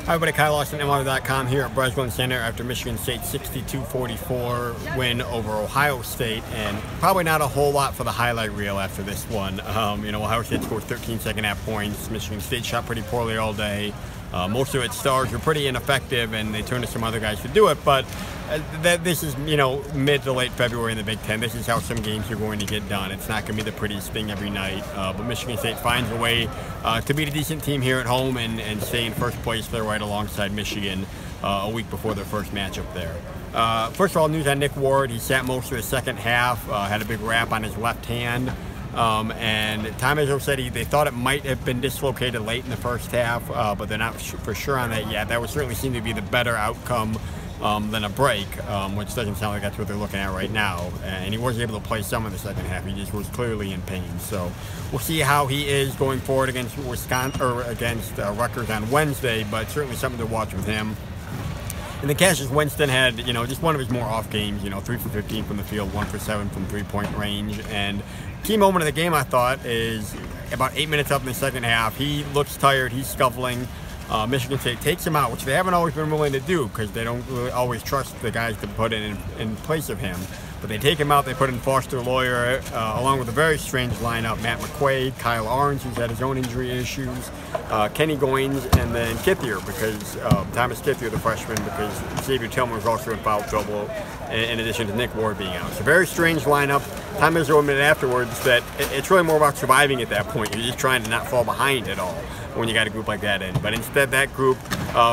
Hi everybody, Kyle Austin, MLB.com here at Breslin Center after Michigan State's 62-44 win over Ohio State, and probably not a whole lot for the highlight reel after this one. Ohio State scored 13 second-half points. Michigan State shot pretty poorly all day. Most of its stars were pretty ineffective, and they turned to some other guys to do it. But this is, mid to late February in the Big Ten. This is how some games are going to get done. It's not going to be the prettiest thing every night. But Michigan State finds a way to beat a decent team here at home and stay in first place there right alongside Michigan a week before their first matchup there. First of all, news on Nick Ward. He sat most of the second half, had a big wrap on his left hand. And Tom Izzo said they thought it might have been dislocated late in the first half, but they're not for sure on that yet. That would certainly seem to be the better outcome than a break, which doesn't sound like that's what they're looking at right now. And he was able to play some in the second half. He just was clearly in pain. So we'll see how he is going forward against Wisconsin or against Rutgers on Wednesday, but certainly something to watch with him. And then Cassius Winston had, just one of his more off games, 3 for 15 from the field, 1 for 7 from three-point range. And key moment of the game, I thought, is about 8 minutes up in the second half. He looks tired. He's scuffling. Michigan State takes him out, which they haven't always been willing to do because they don't really always trust the guys to put in place of him. But they take him out. They put in Foster Lawyer, along with a very strange lineup: Matt McQuaid, Kyle Arns, who's had his own injury issues, Kenny Goins, and then Kithier, because Thomas Kithier, the freshman, because Xavier Tillman was also in foul trouble, in addition to Nick Ward being out. It's a very strange lineup. Tom Izzo admitted afterwards that it's really more about surviving at that point. You're just trying to not fall behind at all when you got a group like that in. But instead, that group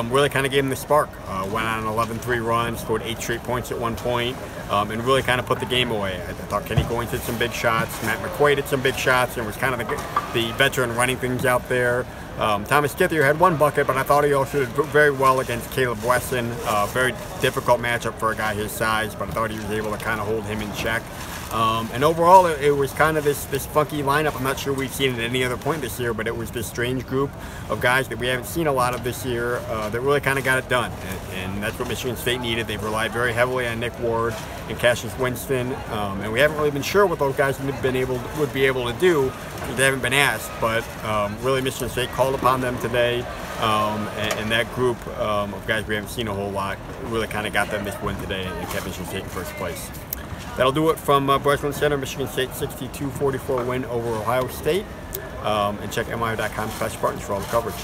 really kind of gave him the spark. Went on an 11-3 run, scored 8 straight points at one point, and really kind of put the game away. I thought Kenny Goins hit some big shots, Matt McQuaid hit some big shots, and was kind of the veteran running things out there. Thomas Kithier had one bucket, but I thought he also did very well against Caleb Wesson. Very difficult matchup for a guy his size, but I thought he was able to kind of hold him in check. And overall, it was kind of this funky lineup. I'm not sure we've seen it at any other point this year, but it was this strange group of guys that we haven't seen a lot of this year that really kind of got it done. And that's what Michigan State needed. They've relied very heavily on Nick Ward and Cassius Winston, and we haven't really been sure what those guys would be able to do because they haven't been asked. But really, Michigan State called upon them today, and that group of guys we haven't seen a whole lot really kind of got them this win today and kept Michigan State in first place. That'll do it from Breslin Center. Michigan State 62-44 win over Ohio State. And check MLB.com/partners for all the coverage.